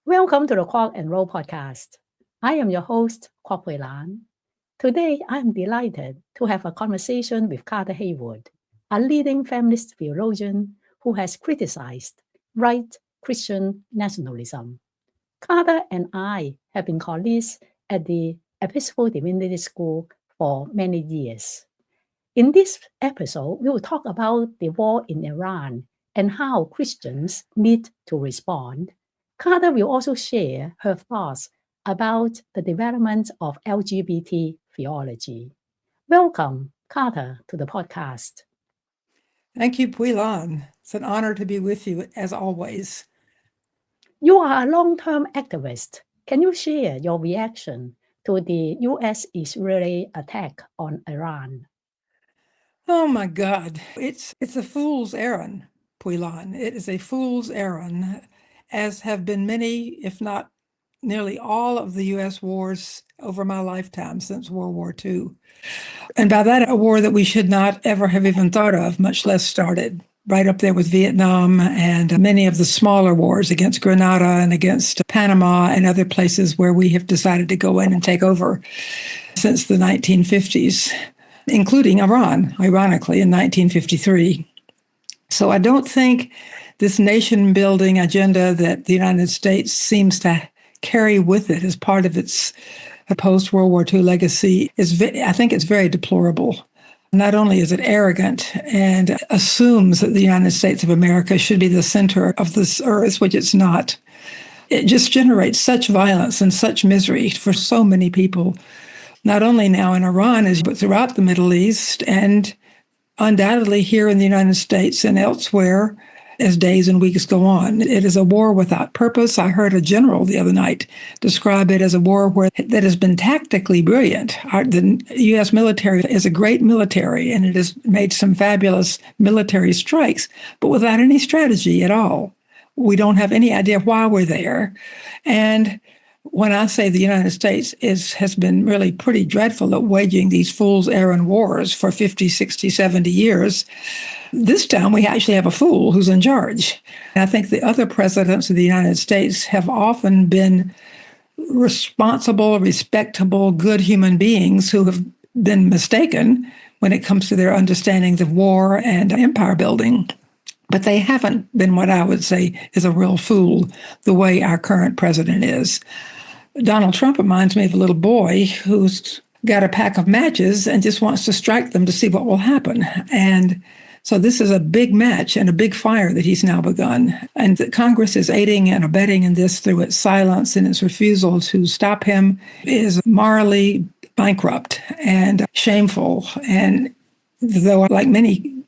Welcome to the Quark and Roll podcast. I am your host, Kwok Hui Lan. Today, I am delighted to have a conversation with Carter Heyward, a leading feminist theologian who has criticized White Christian Nationalism. Carter and I have been colleagues at the Episcopal Divinity School for many years. In this episode, we will talk about the war in Iran and how Christians need to respond. Carter will also share her thoughts about the development of LGBT theology. Welcome, Carter, to the podcast. Thank you, Hui Lan. It's an honor to be with you, as always. You are a long-term activist. Can you share your reaction to the U.S.-Israeli attack on Iran? Oh, my God. It's a fool's errand, Hui Lan. It is a fool's errand, as have been many, if not nearly all, of the U.S. wars over my lifetime since World War II. And by that, a war that we should not ever have even thought of, much less started, right up there with Vietnam and many of the smaller wars against Grenada and against Panama and other places where we have decided to go in and take over since the 1950s, including Iran, ironically, in 1953. So I don't think this nation-building agenda that the United States seems to carry with it as part of its post-World War II legacy I think it's very deplorable. Not only is it arrogant and assumes that the United States of America should be the center of this earth, which it's not, it just generates such violence and such misery for so many people, not only now in Iran, but throughout the Middle East and undoubtedly here in the United States and elsewhere as days and weeks go on. It is a war without purpose. I heard a general the other night describe it as a war that has been tactically brilliant. The U.S. military is a great military, and it has made some fabulous military strikes, but without any strategy at all. We don't have any idea why we're there. And when I say the United States has been really pretty dreadful at waging these fool's errand wars for 50, 60, 70 years, this time we actually have a fool who's in charge. And I think the other presidents of the United States have often been responsible, respectable, good human beings who have been mistaken when it comes to their understandings of war and empire building. But they haven't been what I would say is a real fool the way our current president is. Donald Trump reminds me of a little boy who's got a pack of matches and just wants to strike them to see what will happen. And so this is a big match and a big fire that he's now begun. And the Congress is aiding and abetting in this through its silence and its refusal to stop him is morally bankrupt and shameful. And though, like many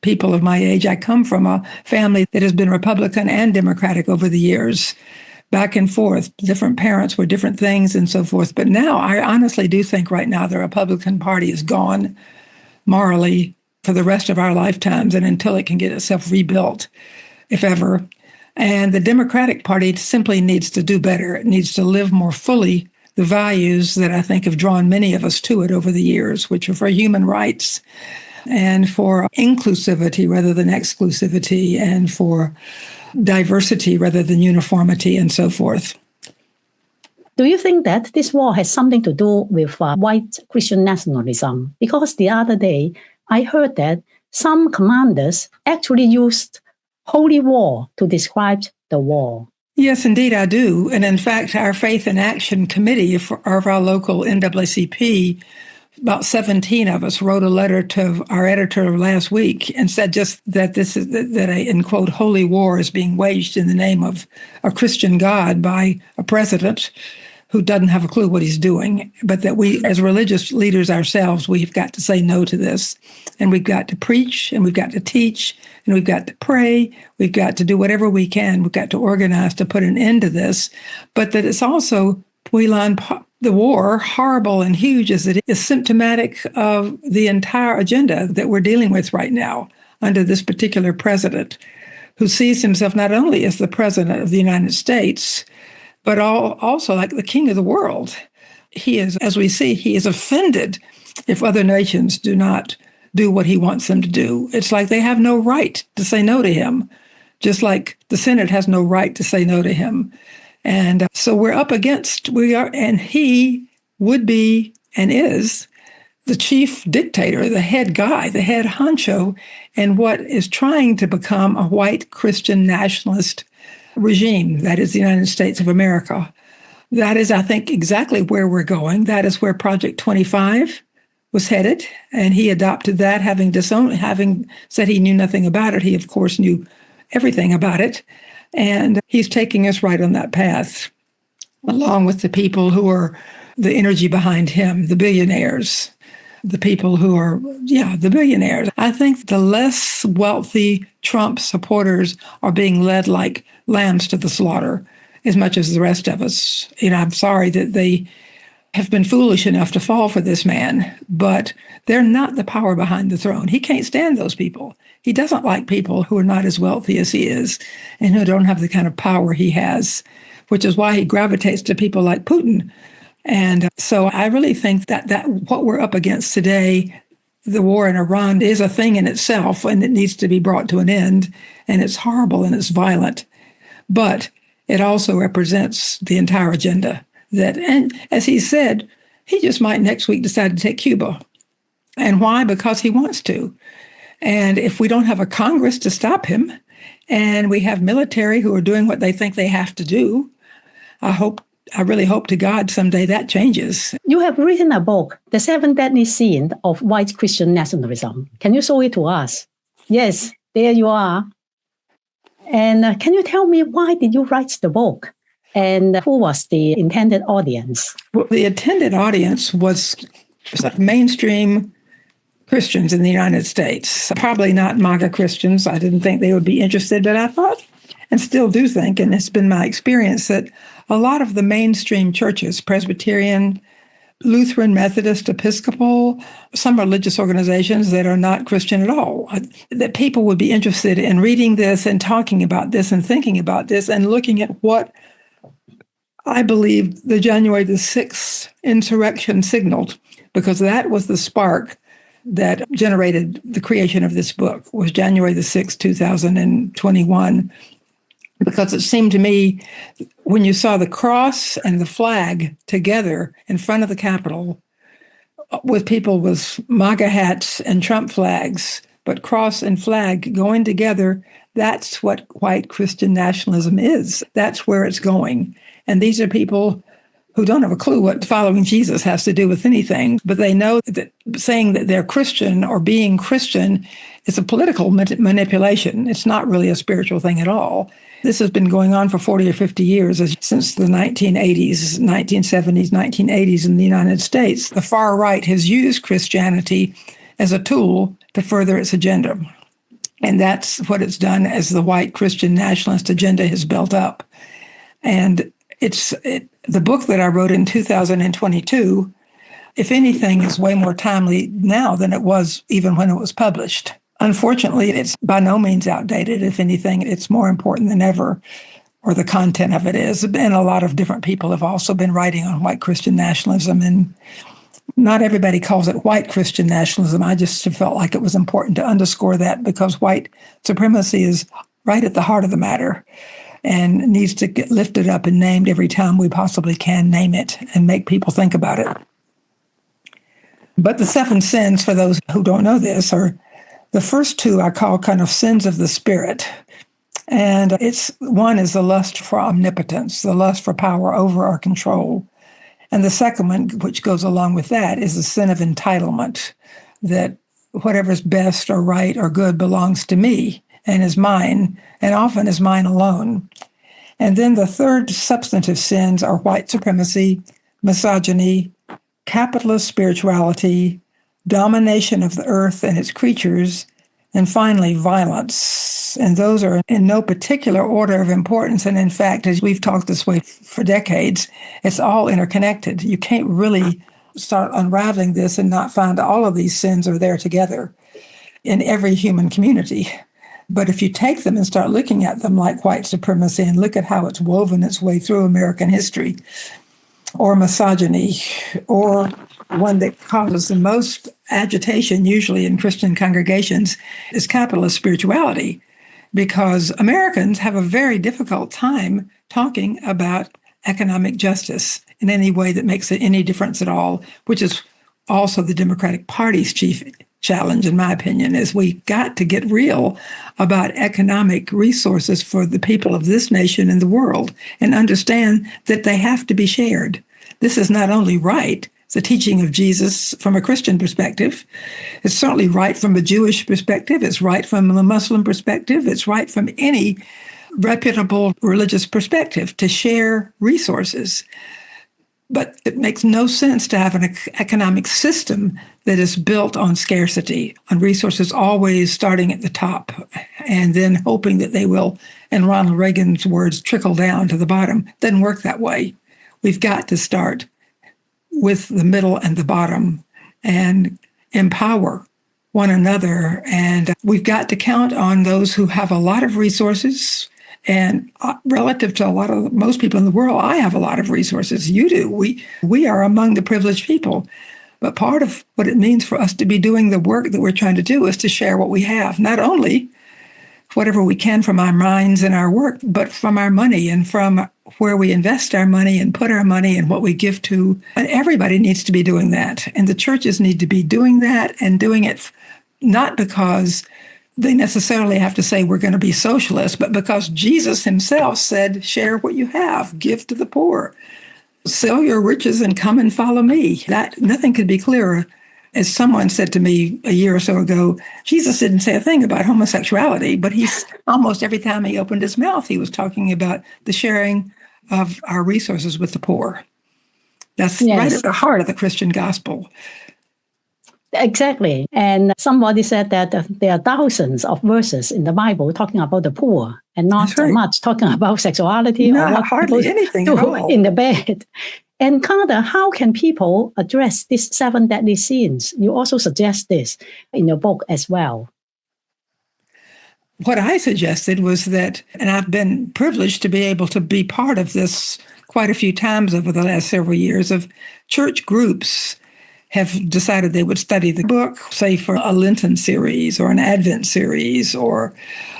people of my age, I come from a family that has been Republican and Democratic over the years, back and forth. Different parents were different things and so forth. But now I honestly do think right now the Republican Party is gone morally for the rest of our lifetimes and until it can get itself rebuilt, if ever. And the Democratic Party simply needs to do better. It needs to live more fully the values that I think have drawn many of us to it over the years, which are for human rights and for inclusivity rather than exclusivity and for diversity rather than uniformity and so forth. Do you think that this war has something to do with white Christian nationalism? Because the other day, I heard that some commanders actually used holy war to describe the war. Yes, indeed, I do. And in fact, our Faith in Action Committee of our local NAACP, about 17 of us wrote a letter to our editor last week and said just that that a, in quote, holy war is being waged in the name of a Christian God by a president who doesn't have a clue what he's doing, but that we, as religious leaders ourselves, we've got to say no to this. And we've got to preach, and we've got to teach, and we've got to pray. We've got to do whatever we can. We've got to organize to put an end to this. But that it's also, the war, horrible and huge as it is, symptomatic of the entire agenda that we're dealing with right now under this particular president, who sees himself not only as the president of the United States, but also like the king of the world. He is, as we see, he is offended if other nations do not do what he wants them to do. It's like they have no right to say no to him, just like the Senate has no right to say no to him. And so and he would be and is the chief dictator, the head guy, the head honcho in what is trying to become a white Christian nationalist regime. That is the United States of America. That is, I think, exactly where we're going. That is where Project 25 was headed, and he adopted that, having said he knew nothing about it. He, of course, knew everything about it, and he's taking us right on that path, along with the people who are the energy behind him, the billionaires, the people who are, the billionaires. I think the less wealthy Trump supporters are being led like lambs to the slaughter as much as the rest of us. I'm sorry that they have been foolish enough to fall for this man, but they're not the power behind the throne. He can't stand those people. He doesn't like people who are not as wealthy as he is and who don't have the kind of power he has, which is why he gravitates to people like Putin. And so I really think that what we're up against today, the war in Iran, is a thing in itself, and it needs to be brought to an end. And it's horrible and it's violent. But it also represents the entire agenda. And as he said, he just might next week decide to take Cuba. And why? Because he wants to. And if we don't have a Congress to stop him, and we have military who are doing what they think they have to do, I really hope to God someday that changes. You have written a book, The 7 Deadly Sins of White Christian Nationalism. Can you show it to us? Yes, there you are. And can you tell me, why did you write the book? And who was the intended audience? Well, the intended audience was mainstream Christians in the United States. Probably not MAGA Christians. I didn't think they would be interested, but I thought, and still do think, and it's been my experience, that a lot of the mainstream churches, Presbyterian, Lutheran, Methodist, Episcopal, some religious organizations that are not Christian at all, that people would be interested in reading this and talking about this and thinking about this and looking at what I believe the January the 6th insurrection signaled, because that was the spark that generated the creation of this book, was January the 6th, 2021. Because it seemed to me, when you saw the cross and the flag together in front of the Capitol, with people with MAGA hats and Trump flags, but cross and flag going together, that's what white Christian nationalism is. That's where it's going. And these are people who don't have a clue what following Jesus has to do with anything, but they know that saying that they're Christian or being Christian is a political manipulation. It's not really a spiritual thing at all. This has been going on for 40 or 50 years, since the 1980s, 1970s, 1980s in the United States. The far right has used Christianity as a tool to further its agenda. And that's what it's done as the white Christian nationalist agenda has built up. And the book that I wrote in 2022, if anything, is way more timely now than it was even when it was published. Unfortunately, it's by no means outdated. If anything, it's more important than ever, or the content of it is. And a lot of different people have also been writing on white Christian nationalism, and not everybody calls it white Christian nationalism. I just felt like it was important to underscore that, because white supremacy is right at the heart of the matter and needs to get lifted up and named every time we possibly can name it and make people think about it. But the 7 sins, for those who don't know this, are the first 2 I call kind of sins of the spirit. And one is the lust for omnipotence, the lust for power over or control. And the second one, which goes along with that, is the sin of entitlement, that whatever's best or right or good belongs to me and is mine, and often is mine alone. And then the third substantive sins are white supremacy, misogyny, capitalist spirituality, domination of the earth and its creatures, and finally, violence. And those are in no particular order of importance. And in fact, as we've talked this way for decades, it's all interconnected. You can't really start unraveling this and not find all of these sins are there together in every human community. But if you take them and start looking at them like white supremacy and look at how it's woven its way through American history, or misogyny, or one that causes the most agitation, usually in Christian congregations, is capitalist spirituality, because Americans have a very difficult time talking about economic justice in any way that makes any difference at all, which is also the Democratic Party's chief challenge, in my opinion, is we got to get real about economic resources for the people of this nation and the world and understand that they have to be shared. This is not only right, it's the teaching of Jesus from a Christian perspective. It's certainly right from a Jewish perspective. It's right from a Muslim perspective. It's right from any reputable religious perspective to share resources. But it makes no sense to have an economic system that is built on scarcity, on resources always starting at the top and then hoping that they will, in Ronald Reagan's words, trickle down to the bottom. It doesn't work that way. We've got to start with the middle and the bottom and empower one another. And we've got to count on those who have a lot of resources. And relative to most people in the world, I have a lot of resources. You do. We are among the privileged people. But part of what it means for us to be doing the work that we're trying to do is to share what we have, not only whatever we can from our minds and our work, but from our money and from where we invest our money and put our money and what we give to. And everybody needs to be doing that. And the churches need to be doing that and doing it not because they necessarily have to say we're going to be socialists, but because Jesus himself said, share what you have, give to the poor, sell your riches and come and follow me. That nothing could be clearer. As someone said to me a year or so ago, Jesus didn't say a thing about homosexuality, but he's almost every time he opened his mouth, he was talking about the sharing of our resources with the poor. That's right at the heart of the Christian gospel. Exactly. And somebody said that there are thousands of verses in the Bible talking about the poor and not so much talking about sexuality or what hardly anything do at all in the bed. And Carter, how can people address these 7 deadly sins? You also suggest this in your book as well. What I suggested was that, and I've been privileged to be able to be part of this quite a few times over the last several years, of church groups have decided they would study the book, say for a Lenten series or an Advent series or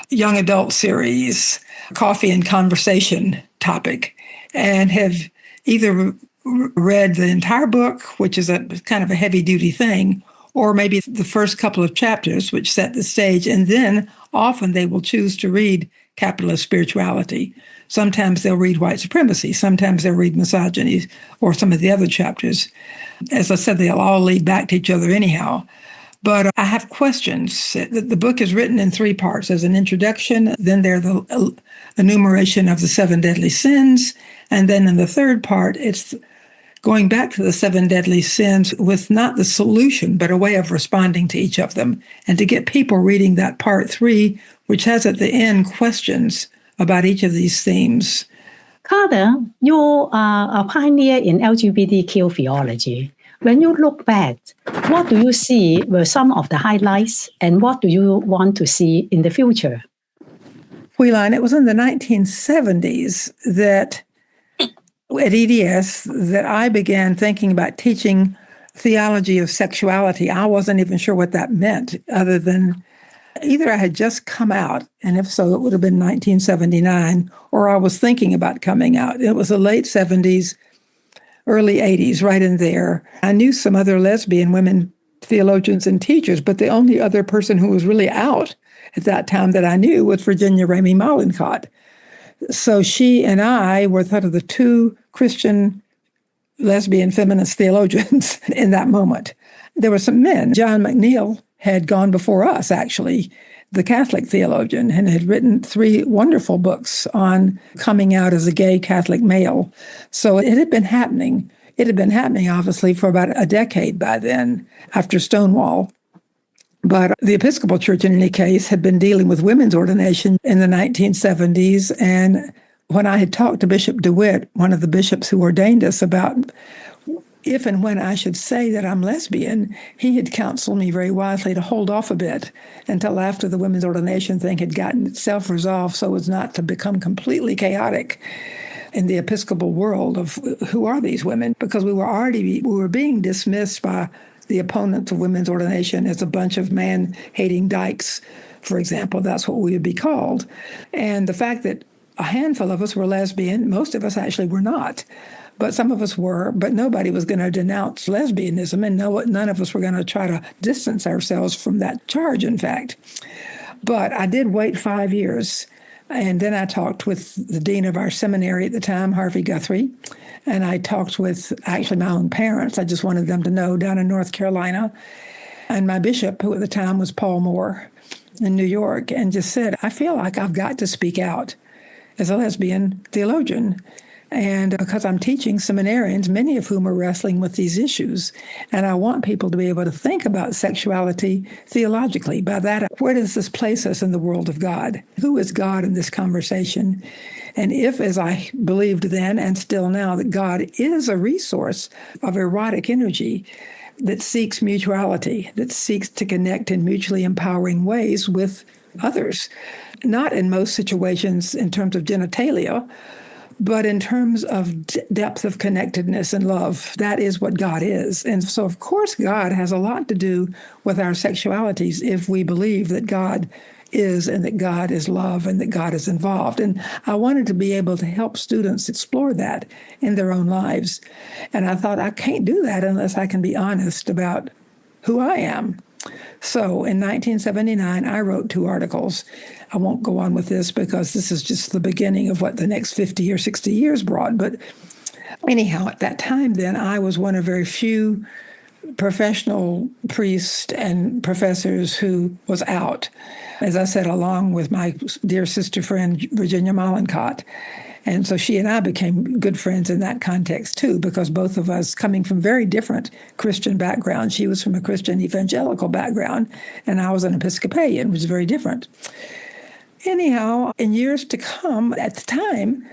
young adult series, coffee and conversation topic, and have either read the entire book, which is a kind of a heavy-duty thing, or maybe the first couple of chapters, which set the stage, and then often they will choose to read capitalist spirituality. Sometimes they'll read white supremacy. Sometimes they'll read misogyny or some of the other chapters. As I said, they'll all lead back to each other anyhow. But I have questions. The book is written in 3 parts. There's an introduction, then there's the enumeration of the 7 deadly sins, and then in the 3rd part, it's going back to the 7 deadly sins with not the solution, but a way of responding to each of them, and to get people reading that part 3, which has at the end questions about each of these themes. Carter, you are a pioneer in LGBTQ theology. When you look back, what do you see were some of the highlights, and what do you want to see in the future? Whelan, it was in the 1970s that at EDS that I began thinking about teaching theology of sexuality. I wasn't even sure what that meant, other than either I had just come out, and if so, it would have been 1979, or I was thinking about coming out. It was the late 70s, early 80s, right in there. I knew some other lesbian women theologians and teachers, but the only other person who was really out at that time that I knew was Virginia Ramey Mollenkott. So she and I were sort of the 2 Christian lesbian feminist theologians in that moment. There were some men. John McNeill had gone before us, actually, the Catholic theologian, and had written 3 wonderful books on coming out as a gay Catholic male. So it had been happening. It had been happening, obviously, for about a decade by then, after Stonewall. But the Episcopal Church, in any case, had been dealing with women's ordination in the 1970s. And when I had talked to Bishop DeWitt, one of the bishops who ordained us, about if and when I should say that I'm lesbian, he had counseled me very wisely to hold off a bit until after the women's ordination thing had gotten itself resolved, so as not to become completely chaotic in the Episcopal world of who are these women, because we were being dismissed by the opponents of women's ordination as a bunch of man-hating dykes, for example. That's what we would be called. And the fact that A handful of us were lesbian. Most of us actually were not. But some of us were, but nobody was going to denounce lesbianism, and none of us were going to try to distance ourselves from that charge, in fact. But I did wait 5 years, and then I talked with the dean of our seminary at the time, Harvey Guthrie, and I talked with actually my own parents. I just wanted them to know, down in North Carolina, and my bishop, who at the time was Paul Moore in New York, and just said, I feel like I've got to speak out as a lesbian theologian. And because I'm teaching seminarians, many of whom are wrestling with these issues, and I want people to be able to think about sexuality theologically. By that, where does this place us in the world of God? Who is God in this conversation? And if, as I believed then and still now, that God is a resource of erotic energy that seeks mutuality, that seeks to connect in mutually empowering ways with others, not in most situations in terms of genitalia, but in terms of depth of connectedness and love. That is what God is. And so, of course, God has a lot to do with our sexualities if we believe that God is, and that God is love, and that God is involved. And I wanted to be able to help students explore that in their own lives. And I thought, I can't do that unless I can be honest about who I am. So in 1979, I wrote 2 articles. I won't go on with this because this is just the beginning of what the next 50 or 60 years brought. But anyhow, at that time then, I was one of very few professional priests and professors who was out, as I said, along with my dear sister friend, Virginia Mollencott. And so she and I became good friends in that context, too, because both of us coming from very different Christian backgrounds. She was from a Christian evangelical background, and I was an Episcopalian, which was very different. Anyhow, in years to come, at the time,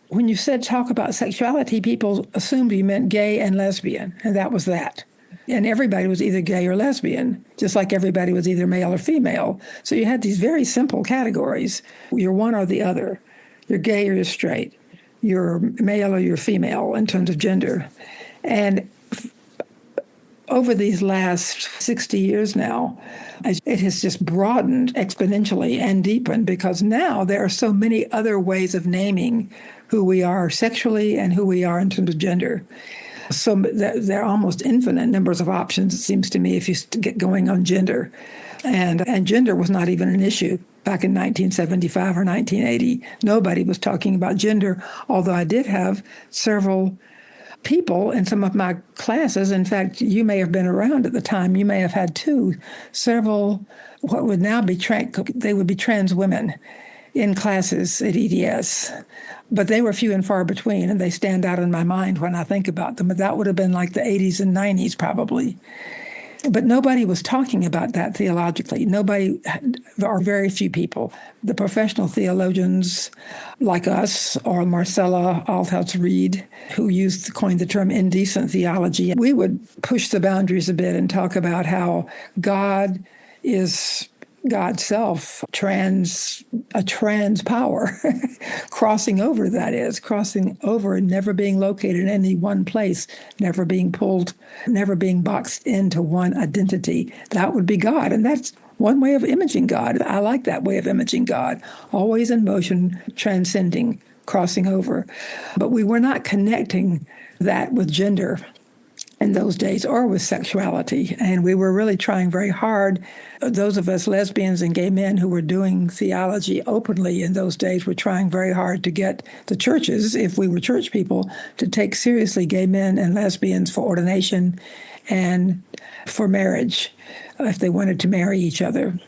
when you said talk about sexuality, people assumed you meant gay and lesbian, and that was that. And everybody was either gay or lesbian, just like everybody was either male or female. So you had these very simple categories. You're one or the other. You're gay or you're straight. You're male or you're female in terms of gender. And over these last 60 years now, it has just broadened exponentially and deepened, because now there are so many other ways of naming who we are sexually and who we are in terms of gender. So there are almost infinite numbers of options, it seems to me, if you get going on gender. And gender was not even an issue back in 1975 or 1980. Nobody was talking about gender, although I did have several people in some of my classes. In fact, you may have been around at the time. You may have had several what would now be they would be trans women in classes at EDS. But they were few and far between, and they stand out in my mind when I think about them. But that would have been like the 80s and 90s probably. But nobody was talking about that theologically. There are very few people. The professional theologians like us, or Marcella Althaus-Reed, who coined the term indecent theology, we would push the boundaries a bit and talk about how God is God's self, a trans power, crossing over and never being located in any one place, never being pulled, never being boxed into one identity. That would be God. And that's one way of imaging God. I like that way of imaging God, always in motion, transcending, crossing over. But we were not connecting that with gender in those days, or with sexuality. And we were really trying very hard. Those of us lesbians and gay men who were doing theology openly in those days were trying very hard to get the churches, if we were church people, to take seriously gay men and lesbians for ordination and for marriage, if they wanted to marry each other.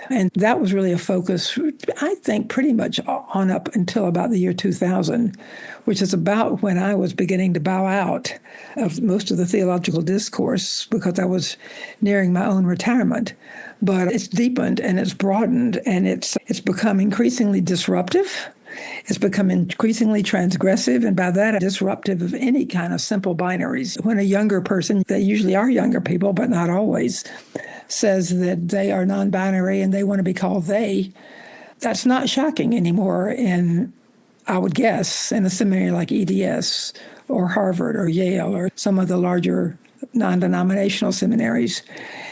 And that was really a focus, I think, pretty much on up until about the year 2000, which is about when I was beginning to bow out of most of the theological discourse, because I was nearing my own retirement. But it's deepened and it's broadened, and it's become increasingly disruptive. It's become increasingly transgressive, and by that, disruptive of any kind of simple binaries. When a younger person, they usually are younger people, but not always, says that they are non-binary and they want to be called they, that's not shocking anymore I would guess, in a seminary like EDS or Harvard or Yale or some of the larger non-denominational seminaries.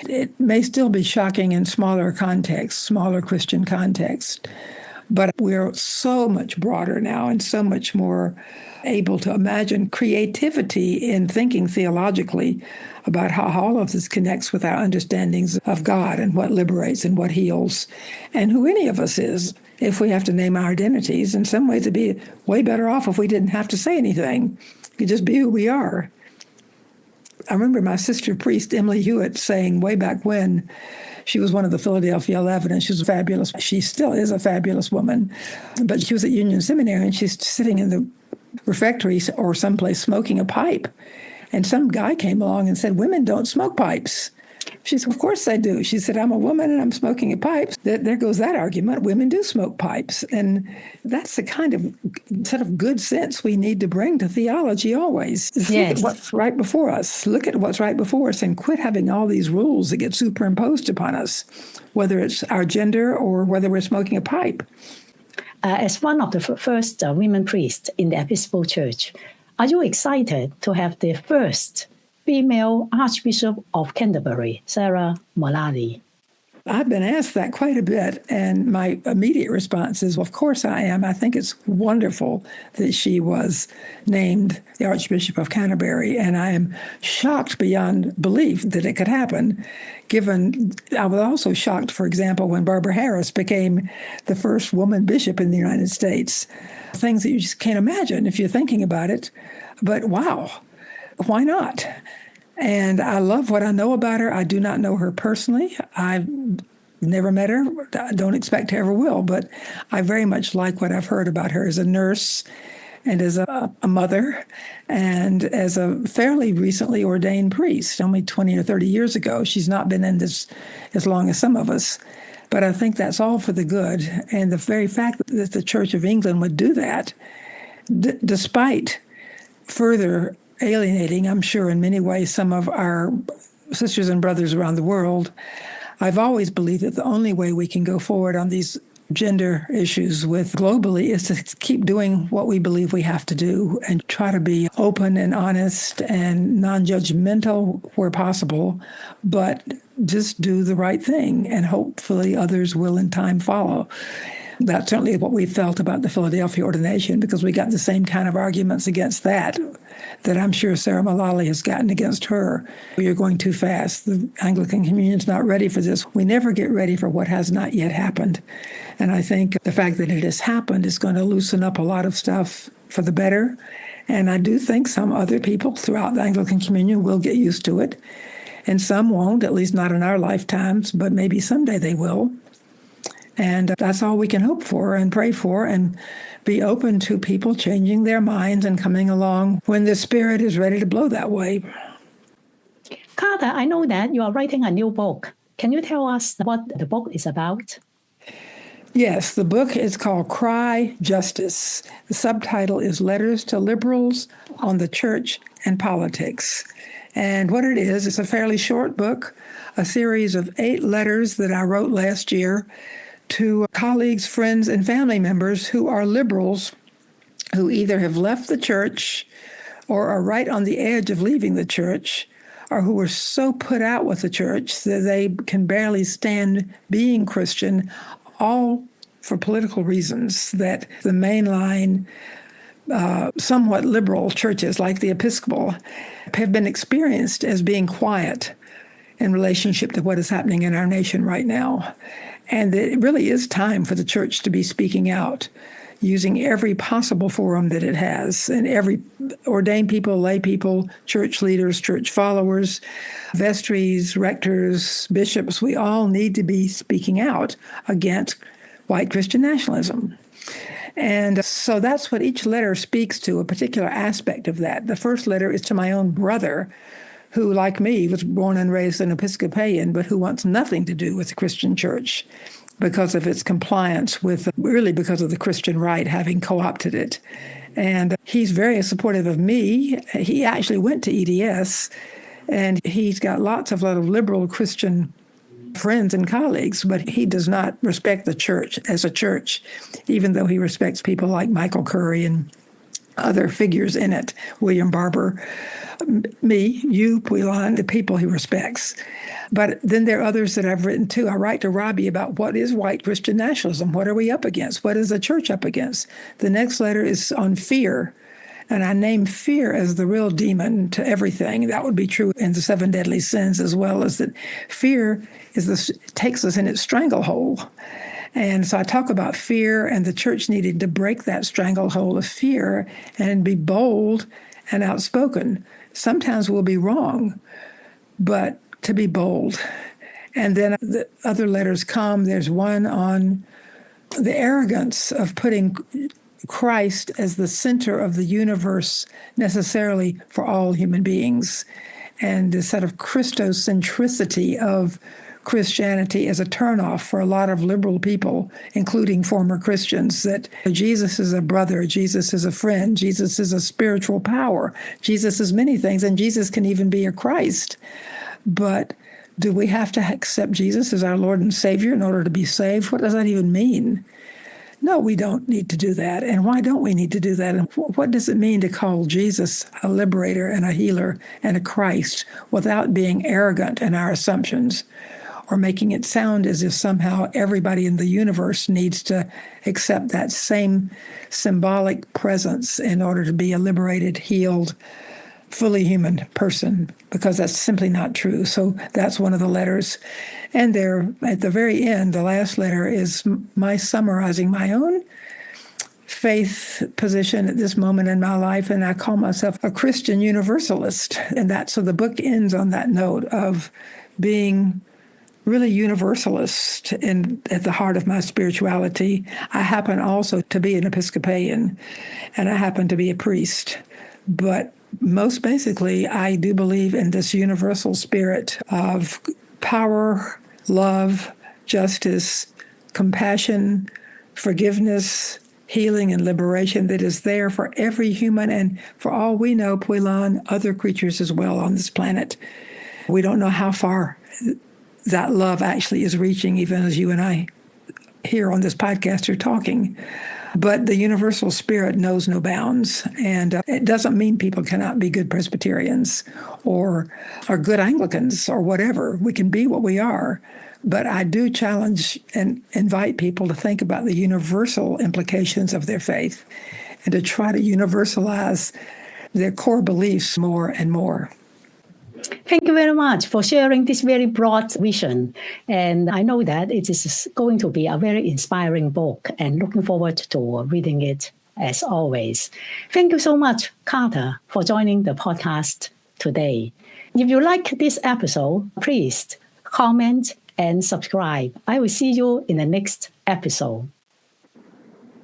It may still be shocking in smaller contexts, smaller Christian contexts, But we're so much broader now and so much more able to imagine creativity in thinking theologically about how all of this connects with our understandings of God and what liberates and what heals and who any of us is. If we have to name our identities, in some ways it'd be way better off if we didn't have to say anything. We could just be who we are. I remember my sister priest, Emily Hewitt, saying way back when, she was one of the Philadelphia 11, and she was fabulous. She still is a fabulous woman, but she was at Union Seminary, and she's sitting in the refectory or someplace smoking a pipe. And some guy came along and said, "Women don't smoke pipes." She said, "Of course they do." She said, "I'm a woman and I'm smoking a pipe." There goes that argument. Women do smoke pipes. And that's the kind of sort of good sense we need to bring to theology always. Look at what's right before us. Look at what's right before us and quit having all these rules that get superimposed upon us, whether it's our gender or whether we're smoking a pipe. As one of the first women priests in the Episcopal Church, are you excited to have the first female Archbishop of Canterbury, Sarah Mullally? I've been asked that quite a bit, and my immediate response is, well, of course I am. I think it's wonderful that she was named the Archbishop of Canterbury, and I am shocked beyond belief that it could happen, given I was also shocked, for example, when Barbara Harris became the first woman bishop in the United States. Things that you just can't imagine if you're thinking about it, but wow, why not? And I love what I know about her. I do not know her personally. I've never met her. I don't expect to ever will, but I very much like what I've heard about her as a nurse and as a mother and as a fairly recently ordained priest, only 20 or 30 years ago. She's not been in this as long as some of us. But I think that's all for the good. And the very fact that the Church of England would do that, despite further alienating, I'm sure, in many ways, some of our sisters and brothers around the world, I've always believed that the only way we can go forward on these gender issues with globally is to keep doing what we believe we have to do and try to be open and honest and non-judgmental where possible, but just do the right thing, and hopefully others will in time follow. That's certainly what we felt about the Philadelphia ordination, because we got the same kind of arguments against that I'm sure Sarah Mullally has gotten against her. You're going too fast. The Anglican Communion's not ready for this. We never get ready for what has not yet happened. And I think the fact that it has happened is going to loosen up a lot of stuff for the better. And I do think some other people throughout the Anglican Communion will get used to it. And some won't, at least not in our lifetimes, but maybe someday they will. And that's all we can hope for and pray for, and be open to people changing their minds and coming along when the Spirit is ready to blow that way. Carter, I know that you are writing a new book. Can you tell us what the book is about? Yes, the book is called Cry Justice. The subtitle is Letters to Liberals on the Church and Politics. And what it is, it's a fairly short book, a series of 8 letters that I wrote last year to colleagues, friends, and family members who are liberals, who either have left the church or are right on the edge of leaving the church, or who are so put out with the church that they can barely stand being Christian, all for political reasons, that the mainline, somewhat liberal churches like the Episcopal have been experienced as being quiet in relationship to what is happening in our nation right now. And it really is time for the church to be speaking out, using every possible forum that it has, and every ordained people, lay people, church leaders, church followers, vestries, rectors, bishops. We all need to be speaking out against white Christian nationalism. And so that's what each letter speaks to, a particular aspect of that. The first letter is to my own brother, who, like me, was born and raised an Episcopalian, but who wants nothing to do with the Christian church because of its compliance with, really because of the Christian right having co-opted it. And he's very supportive of me. He actually went to EDS, and he's got lots of liberal Christian friends and colleagues, but he does not respect the church as a church, even though he respects people like Michael Curry and other figures in it. William Barber, me, you, Puilan, the people he respects. But then there are others that I've written too. I write to Robbie about what is white Christian nationalism? What are we up against? What is the church up against? The next letter is on fear. And I name fear as the real demon to everything. That would be true in the 7 deadly sins, as well as that fear takes us in its stranglehold. And so I talk about fear, and the church needed to break that stranglehold of fear and be bold and outspoken. Sometimes we'll be wrong, but to be bold. And then the other letters come. There's one on the arrogance of putting Christ as the center of the universe necessarily for all human beings, and the sort of Christocentricity of Christianity as a turnoff for a lot of liberal people, including former Christians, that Jesus is a brother, Jesus is a friend, Jesus is a spiritual power, Jesus is many things, and Jesus can even be a Christ. But do we have to accept Jesus as our Lord and Savior in order to be saved? What does that even mean? No, we don't need to do that. And why don't we need to do that? And what does it mean to call Jesus a liberator and a healer and a Christ without being arrogant in our assumptions or making it sound as if somehow everybody in the universe needs to accept that same symbolic presence in order to be a liberated, healed, fully human person, because that's simply not true. So that's one of the letters. And there, at the very end, the last letter is my summarizing my own faith position at this moment in my life, and I call myself a Christian universalist. And so the book ends on that note of being really universalist at the heart of my spirituality. I happen also to be an Episcopalian, and I happen to be a priest. But most basically, I do believe in this universal spirit of power, love, justice, compassion, forgiveness, healing, and liberation that is there for every human, and for all we know, Puilan, other creatures as well on this planet. We don't know how far that love actually is reaching, even as you and I here on this podcast are talking. But the universal spirit knows no bounds, and it doesn't mean people cannot be good Presbyterians or good Anglicans or whatever. We can be what we are. But I do challenge and invite people to think about the universal implications of their faith and to try to universalize their core beliefs more and more. Thank you very much for sharing this very broad vision. And I know that it is going to be a very inspiring book, and looking forward to reading it as always. Thank you so much, Carter, for joining the podcast today. If you like this episode, please comment and subscribe. I will see you in the next episode.